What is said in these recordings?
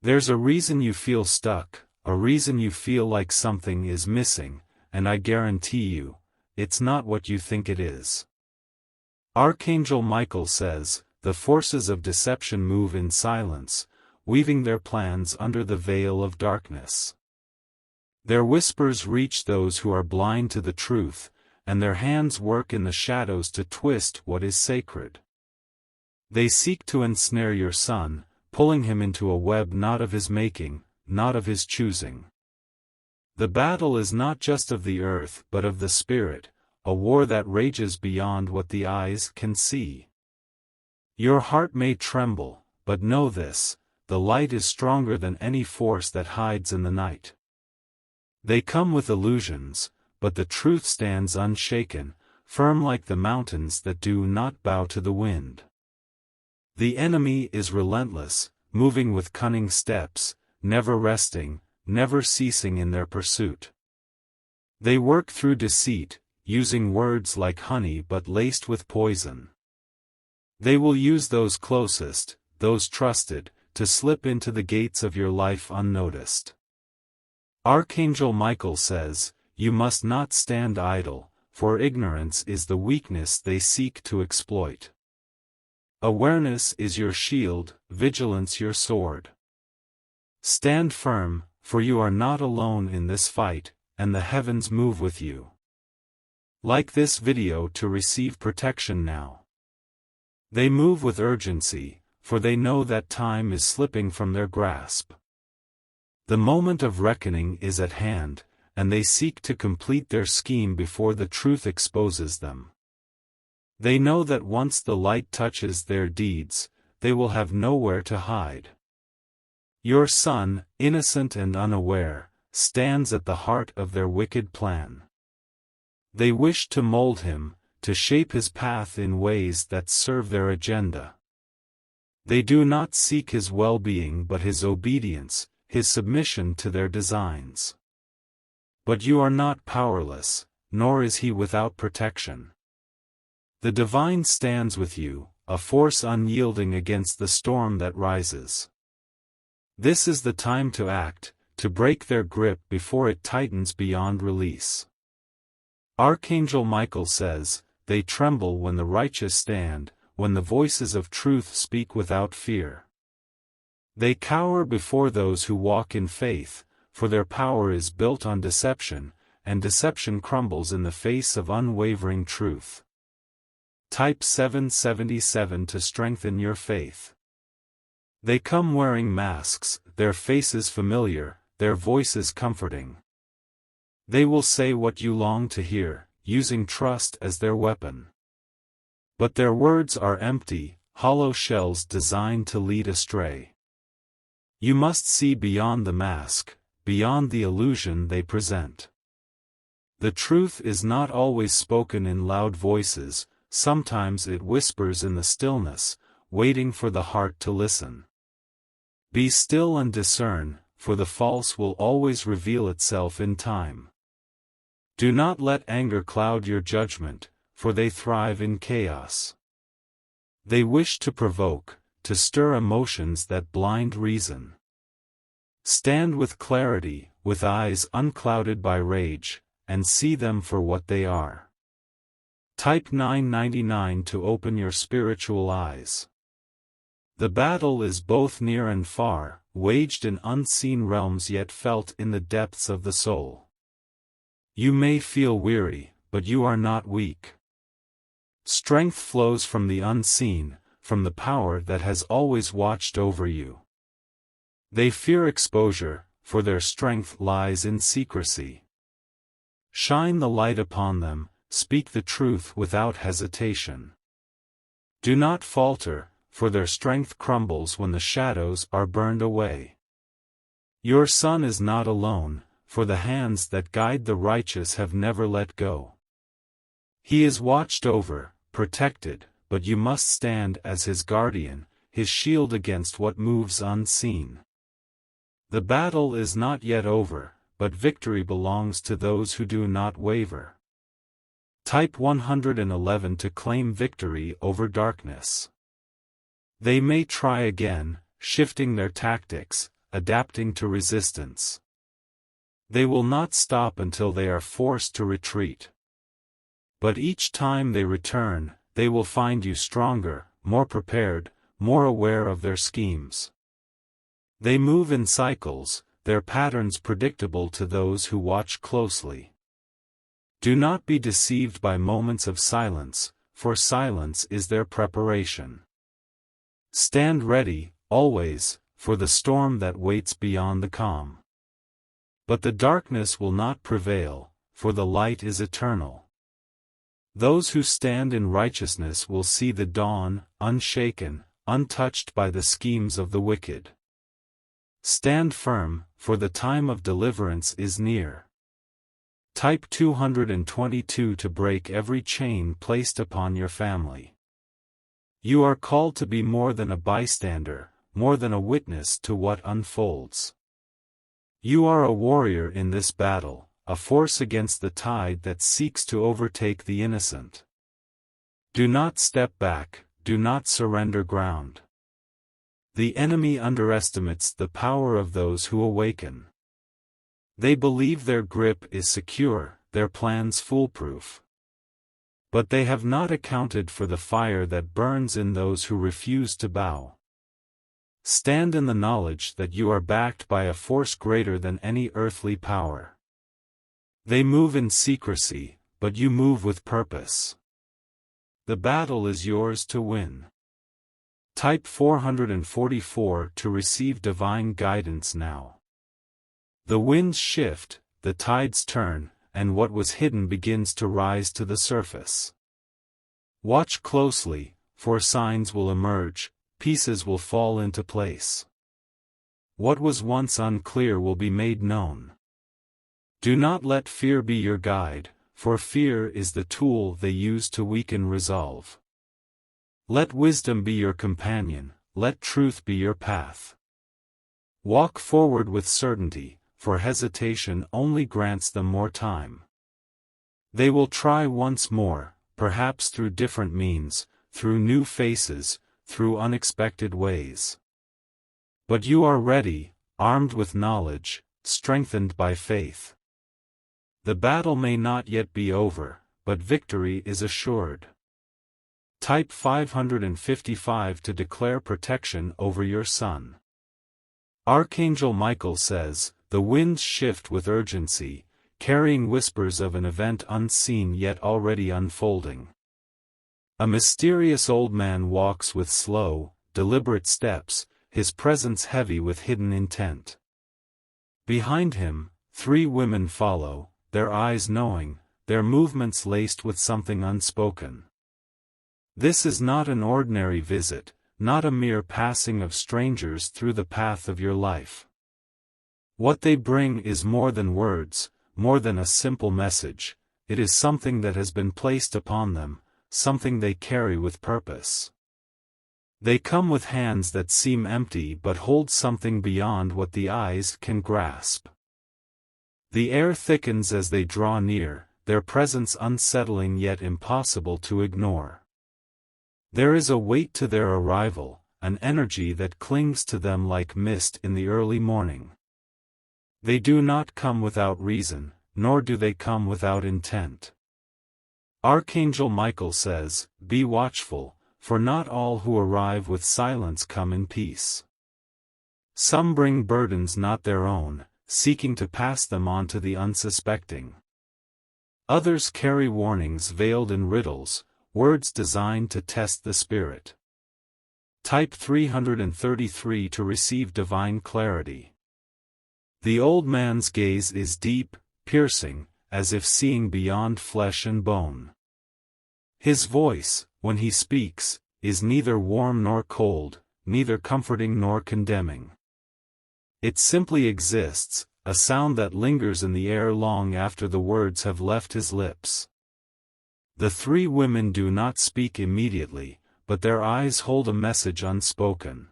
There's a reason you feel stuck, a reason you feel like something is missing, and I guarantee you, it's not what you think it is. Archangel Michael says, the forces of deception move in silence, weaving their plans under the veil of darkness. Their whispers reach those who are blind to the truth, and their hands work in the shadows to twist what is sacred. They seek to ensnare your son, pulling him into a web not of his making, not of his choosing. The battle is not just of the earth but of the spirit, a war that rages beyond what the eyes can see. Your heart may tremble, but know this, the light is stronger than any force that hides in the night. They come with illusions, but the truth stands unshaken, firm like the mountains that do not bow to the wind. The enemy is relentless, moving with cunning steps, never resting, never ceasing in their pursuit. They work through deceit, using words like honey but laced with poison. They will use those closest, those trusted, to slip into the gates of your life unnoticed. Archangel Michael says, you must not stand idle, for ignorance is the weakness they seek to exploit. Awareness is your shield, vigilance your sword. Stand firm, for you are not alone in this fight, and the heavens move with you. Like this video to receive protection now. They move with urgency, for they know that time is slipping from their grasp. The moment of reckoning is at hand, and they seek to complete their scheme before the truth exposes them. They know that once the light touches their deeds, they will have nowhere to hide. Your son, innocent and unaware, stands at the heart of their wicked plan. They wish to mold him, to shape his path in ways that serve their agenda. They do not seek his well-being but his obedience, his submission to their designs. But you are not powerless, nor is he without protection. The divine stands with you, a force unyielding against the storm that rises. This is the time to act, to break their grip before it tightens beyond release. Archangel Michael says, they tremble when the righteous stand, when the voices of truth speak without fear. They cower before those who walk in faith, for their power is built on deception, and deception crumbles in the face of unwavering truth. Type 777 to strengthen your faith. They come wearing masks, their faces familiar, their voices comforting. They will say what you long to hear, using trust as their weapon. But their words are empty, hollow shells designed to lead astray. You must see beyond the mask, beyond the illusion they present. The truth is not always spoken in loud voices, sometimes it whispers in the stillness, waiting for the heart to listen. Be still and discern, for the false will always reveal itself in time. Do not let anger cloud your judgment, for they thrive in chaos. They wish to provoke, to stir emotions that blind reason. Stand with clarity, with eyes unclouded by rage, and see them for what they are. Type 999 to open your spiritual eyes. The battle is both near and far, waged in unseen realms yet felt in the depths of the soul. You may feel weary, but you are not weak. Strength flows from the unseen, from the power that has always watched over you. They fear exposure, for their strength lies in secrecy. Shine the light upon them, speak the truth without hesitation. Do not falter, for their strength crumbles when the shadows are burned away. Your son is not alone, for the hands that guide the righteous have never let go. He is watched over, protected, but you must stand as his guardian, his shield against what moves unseen. The battle is not yet over, but victory belongs to those who do not waver. Type 111 to claim victory over darkness. They may try again, shifting their tactics, adapting to resistance. They will not stop until they are forced to retreat. But each time they return, they will find you stronger, more prepared, more aware of their schemes. They move in cycles, their patterns predictable to those who watch closely. Do not be deceived by moments of silence, for silence is their preparation. Stand ready, always, for the storm that waits beyond the calm. But the darkness will not prevail, for the light is eternal. Those who stand in righteousness will see the dawn, unshaken, untouched by the schemes of the wicked. Stand firm, for the time of deliverance is near. Type 222 to break every chain placed upon your family. You are called to be more than a bystander, more than a witness to what unfolds. You are a warrior in this battle, a force against the tide that seeks to overtake the innocent. Do not step back, do not surrender ground. The enemy underestimates the power of those who awaken. They believe their grip is secure, their plans foolproof. But they have not accounted for the fire that burns in those who refuse to bow. Stand in the knowledge that you are backed by a force greater than any earthly power. They move in secrecy, but you move with purpose. The battle is yours to win. Type 444 to receive divine guidance now. The winds shift, the tides turn, and what was hidden begins to rise to the surface. Watch closely, for signs will emerge, pieces will fall into place. What was once unclear will be made known. Do not let fear be your guide, for fear is the tool they use to weaken resolve. Let wisdom be your companion, let truth be your path. Walk forward with certainty, for hesitation only grants them more time. They will try once more, perhaps through different means, through new faces, through unexpected ways. But you are ready, armed with knowledge, strengthened by faith. The battle may not yet be over, but victory is assured. Type 555 to declare protection over your son. Archangel Michael says, the winds shift with urgency, carrying whispers of an event unseen yet already unfolding. A mysterious old man walks with slow, deliberate steps, his presence heavy with hidden intent. Behind him, 3 women follow, their eyes knowing, their movements laced with something unspoken. This is not an ordinary visit, not a mere passing of strangers through the path of your life. What they bring is more than words, more than a simple message, it is something that has been placed upon them, something they carry with purpose. They come with hands that seem empty but hold something beyond what the eyes can grasp. The air thickens as they draw near, their presence unsettling yet impossible to ignore. There is a weight to their arrival, an energy that clings to them like mist in the early morning. They do not come without reason, nor do they come without intent. Archangel Michael says, be watchful, for not all who arrive with silence come in peace. Some bring burdens not their own, seeking to pass them on to the unsuspecting. Others carry warnings veiled in riddles, words designed to test the spirit. Type 333 to receive divine clarity. The old man's gaze is deep, piercing, as if seeing beyond flesh and bone. His voice, when he speaks, is neither warm nor cold, neither comforting nor condemning. It simply exists, a sound that lingers in the air long after the words have left his lips. The 3 women do not speak immediately, but their eyes hold a message unspoken.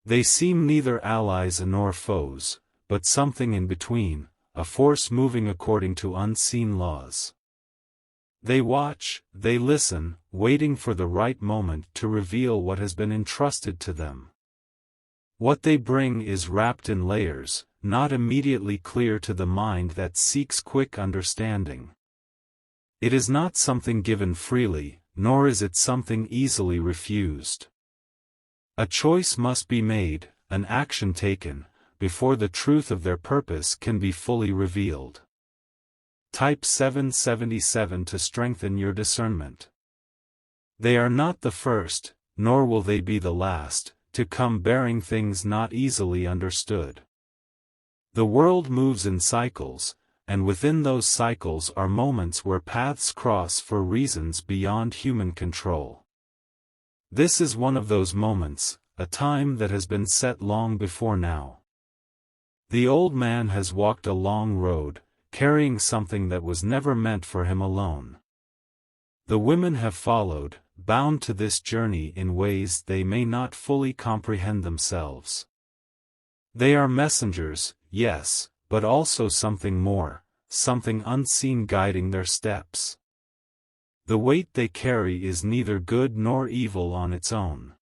They seem neither allies nor foes, but something in between, a force moving according to unseen laws. They watch, they listen, waiting for the right moment to reveal what has been entrusted to them. What they bring is wrapped in layers, not immediately clear to the mind that seeks quick understanding. It is not something given freely, nor is it something easily refused. A choice must be made, an action taken, before the truth of their purpose can be fully revealed. Type 777 to strengthen your discernment. They are not the first, nor will they be the last, to come bearing things not easily understood. The world moves in cycles, and within those cycles are moments where paths cross for reasons beyond human control. This is one of those moments, a time that has been set long before now. The old man has walked a long road, carrying something that was never meant for him alone. The women have followed, bound to this journey in ways they may not fully comprehend themselves. They are messengers, yes, but also something more, something unseen guiding their steps. The weight they carry is neither good nor evil on its own.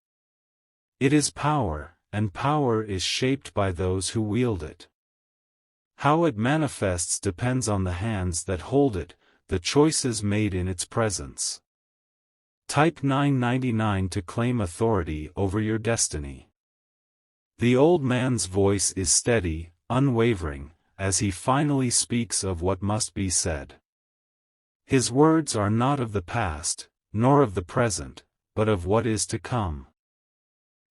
It is power, and power is shaped by those who wield it. How it manifests depends on the hands that hold it, the choices made in its presence. Type 999 to claim authority over your destiny. The old man's voice is steady, unwavering, as he finally speaks of what must be said. His words are not of the past, nor of the present, but of what is to come.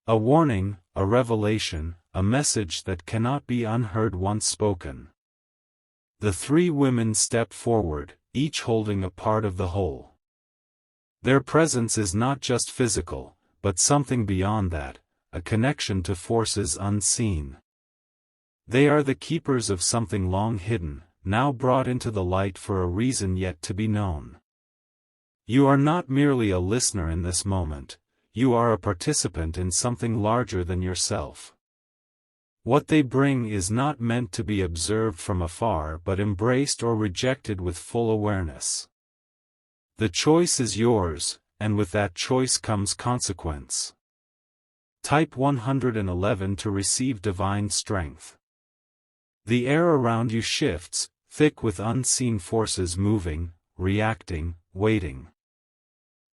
A warning, a revelation, a message that cannot be unheard once spoken. The three women step forward, each holding a part of the whole. Their presence is not just physical, but something beyond that, a connection to forces unseen. They are the keepers of something long hidden, now brought into the light for a reason yet to be known. You are not merely a listener in this moment, you are a participant in something larger than yourself. What they bring is not meant to be observed from afar but embraced or rejected with full awareness. The choice is yours, and with that choice comes consequence. Type 111 to receive divine strength. The air around you shifts, thick with unseen forces moving, reacting, waiting.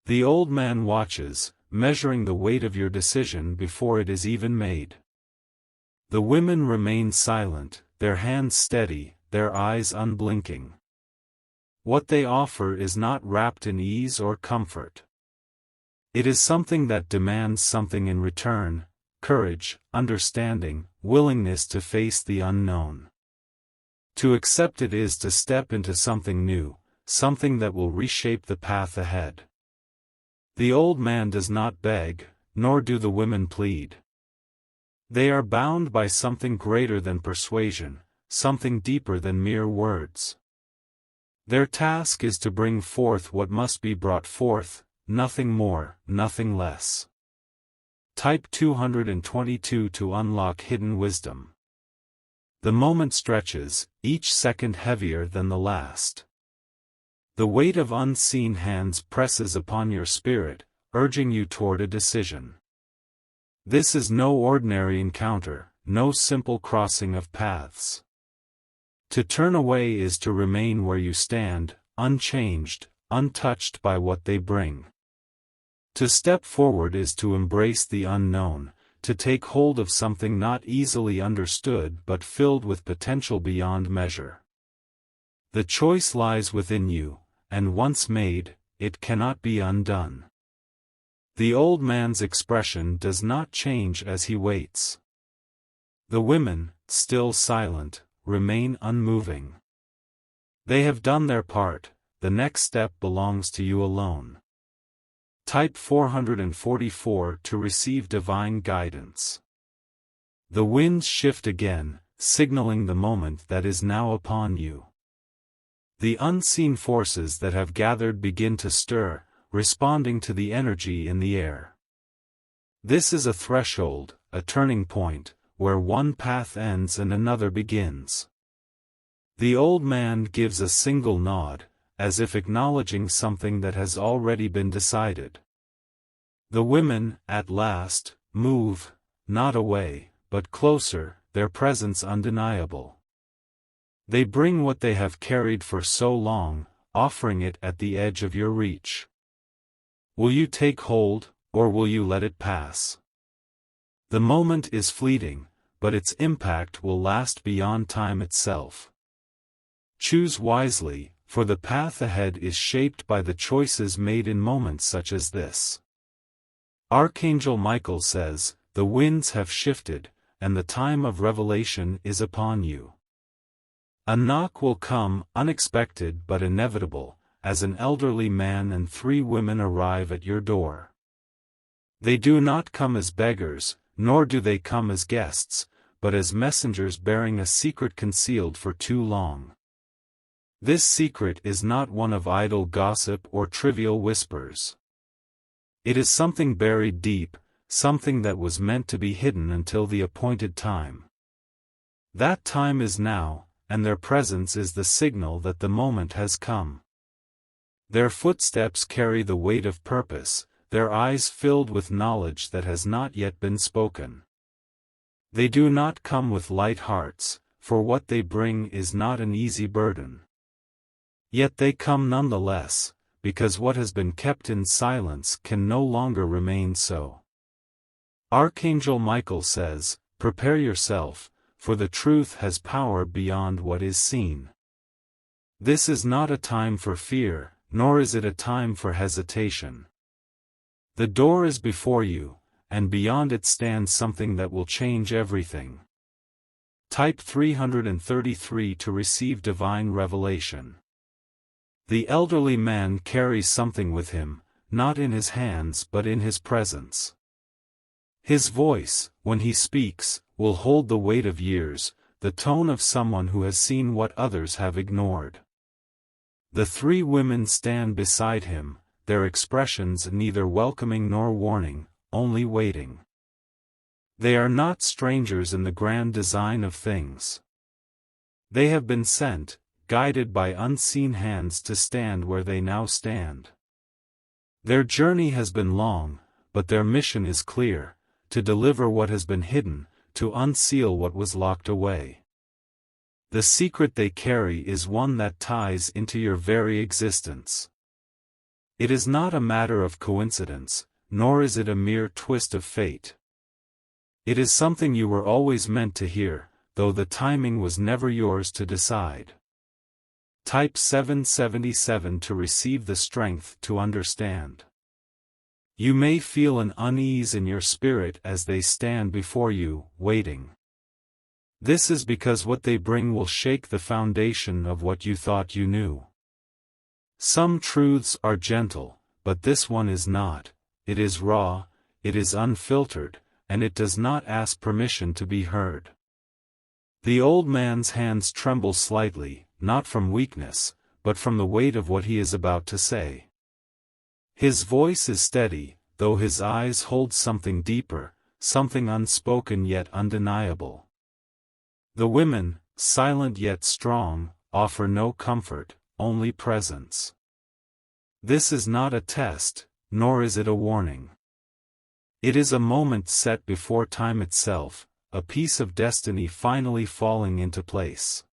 The old man watches, measuring the weight of your decision before it is even made. The women remain silent, their hands steady, their eyes unblinking. What they offer is not wrapped in ease or comfort. It is something that demands something in return: courage, understanding, willingness to face the unknown. To accept it is to step into something new, something that will reshape the path ahead. The old man does not beg, nor do the women plead. They are bound by something greater than persuasion, something deeper than mere words. Their task is to bring forth what must be brought forth, nothing more, nothing less. Type 222 to unlock hidden wisdom. The moment stretches, each second heavier than the last. The weight of unseen hands presses upon your spirit, urging you toward a decision. This is no ordinary encounter, no simple crossing of paths. To turn away is to remain where you stand, unchanged, untouched by what they bring. To step forward is to embrace the unknown, to take hold of something not easily understood but filled with potential beyond measure. The choice lies within you, and once made, it cannot be undone. The old man's expression does not change as he waits. The women, still silent, remain unmoving. They have done their part, the next step belongs to you alone. Type 444 to receive divine guidance. The winds shift again, signaling the moment that is now upon you. The unseen forces that have gathered begin to stir, responding to the energy in the air. This is a threshold, a turning point, where one path ends and another begins. The old man gives a single nod, as if acknowledging something that has already been decided. The women, at last, move, not away, but closer, their presence undeniable. They bring what they have carried for so long, offering it at the edge of your reach. Will you take hold, or will you let it pass? The moment is fleeting, but its impact will last beyond time itself. Choose wisely, for the path ahead is shaped by the choices made in moments such as this. Archangel Michael says, "The winds have shifted, and the time of revelation is upon you." A knock will come, unexpected but inevitable, as an elderly man and 3 women arrive at your door. They do not come as beggars, nor do they come as guests, but as messengers bearing a secret concealed for too long. This secret is not one of idle gossip or trivial whispers. It is something buried deep, something that was meant to be hidden until the appointed time. That time is now, and their presence is the signal that the moment has come. Their footsteps carry the weight of purpose, their eyes filled with knowledge that has not yet been spoken. They do not come with light hearts, for what they bring is not an easy burden. Yet they come nonetheless, because what has been kept in silence can no longer remain so. Archangel Michael says, "Prepare yourself, for the truth has power beyond what is seen." This is not a time for fear, nor is it a time for hesitation. The door is before you, and beyond it stands something that will change everything. Type 333 to receive divine revelation. The elderly man carries something with him, not in his hands but in his presence. His voice, when he speaks, will hold the weight of years, the tone of someone who has seen what others have ignored. The 3 women stand beside him, their expressions neither welcoming nor warning, only waiting. They are not strangers in the grand design of things. They have been sent, guided by unseen hands to stand where they now stand. Their journey has been long, but their mission is clear, to deliver what has been hidden, to unseal what was locked away. The secret they carry is one that ties into your very existence. It is not a matter of coincidence, nor is it a mere twist of fate. It is something you were always meant to hear, though the timing was never yours to decide. Type 777 to receive the strength to understand. You may feel an unease in your spirit as they stand before you, waiting. This is because what they bring will shake the foundation of what you thought you knew. Some truths are gentle, but this one is not. It is raw, it is unfiltered, and it does not ask permission to be heard. The old man's hands tremble slightly, not from weakness, but from the weight of what he is about to say. His voice is steady, though his eyes hold something deeper, something unspoken yet undeniable. The women, silent yet strong, offer no comfort, only presence. This is not a test, nor is it a warning. It is a moment set before time itself, a piece of destiny finally falling into place.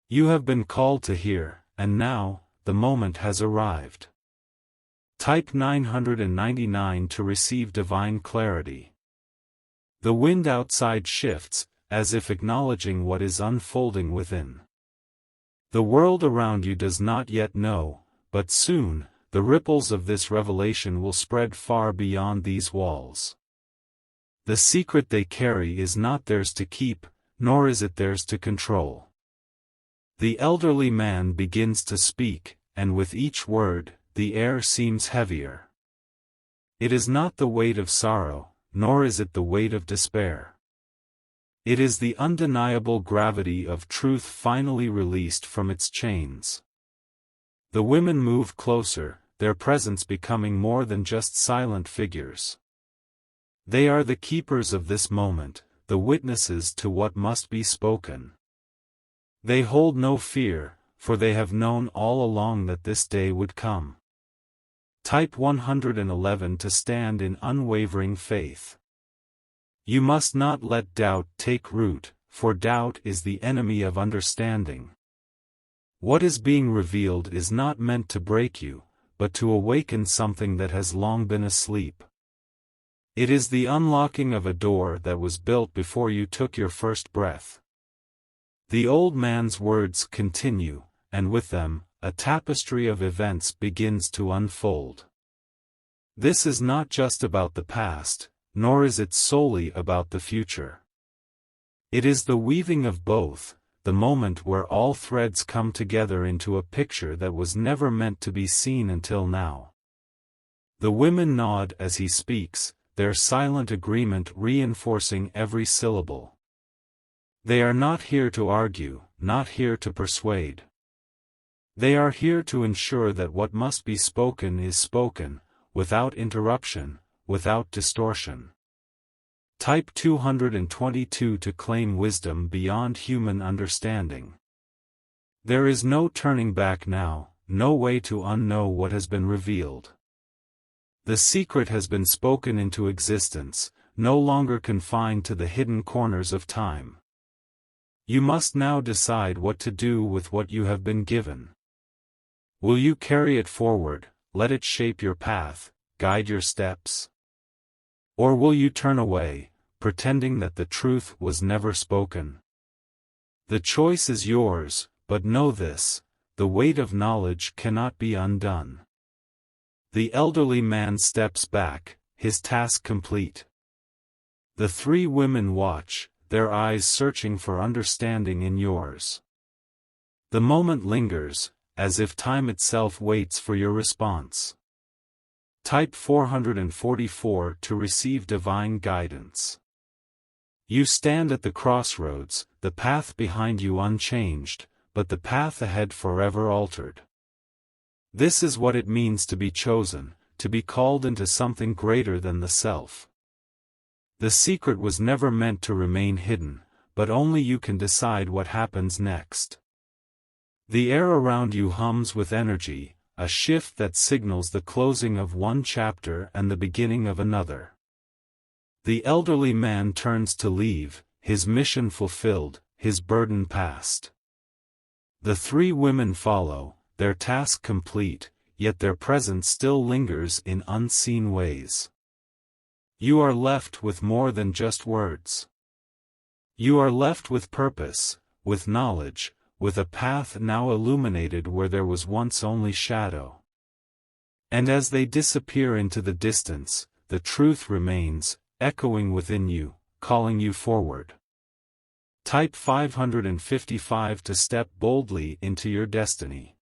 You have been called to hear, and now, the moment has arrived. Type 999 to receive divine clarity. The wind outside shifts, as if acknowledging what is unfolding within. The world around you does not yet know, but soon, the ripples of this revelation will spread far beyond these walls. The secret they carry is not theirs to keep, nor is it theirs to control. The elderly man begins to speak, and with each word, the air seems heavier. It is not the weight of sorrow, nor is it the weight of despair. It is the undeniable gravity of truth finally released from its chains. The women move closer, their presence becoming more than just silent figures. They are the keepers of this moment, the witnesses to what must be spoken. They hold no fear, for they have known all along that this day would come. Type 111 to stand in unwavering faith. You must not let doubt take root, for doubt is the enemy of understanding. What is being revealed is not meant to break you, but to awaken something that has long been asleep. It is the unlocking of a door that was built before you took your first breath. The old man's words continue, and with them, a tapestry of events begins to unfold. This is not just about the past, nor is it solely about the future. It is the weaving of both, the moment where all threads come together into a picture that was never meant to be seen until now. The women nod as he speaks, their silent agreement reinforcing every syllable. They are not here to argue, not here to persuade. They are here to ensure that what must be spoken is spoken, without interruption, without distortion. Type 222 to claim wisdom beyond human understanding. There is no turning back now, no way to unknow what has been revealed. The secret has been spoken into existence, no longer confined to the hidden corners of time. You must now decide what to do with what you have been given. Will you carry it forward, let it shape your path, guide your steps? Or will you turn away, pretending that the truth was never spoken? The choice is yours, but know this, the weight of knowledge cannot be undone. The elderly man steps back, his task complete. The three women watch, their eyes searching for understanding in yours. The moment lingers, as if time itself waits for your response. Type 444 to receive divine guidance. You stand at the crossroads, the path behind you unchanged, but the path ahead forever altered. This is what it means to be chosen, to be called into something greater than the self. The secret was never meant to remain hidden, but only you can decide what happens next. The air around you hums with energy, a shift that signals the closing of one chapter and the beginning of another. The elderly man turns to leave, his mission fulfilled, his burden passed. The three women follow, their task complete, yet their presence still lingers in unseen ways. You are left with more than just words. You are left with purpose, with knowledge, with a path now illuminated where there was once only shadow. And as they disappear into the distance, the truth remains, echoing within you, calling you forward. Type 555 to step boldly into your destiny.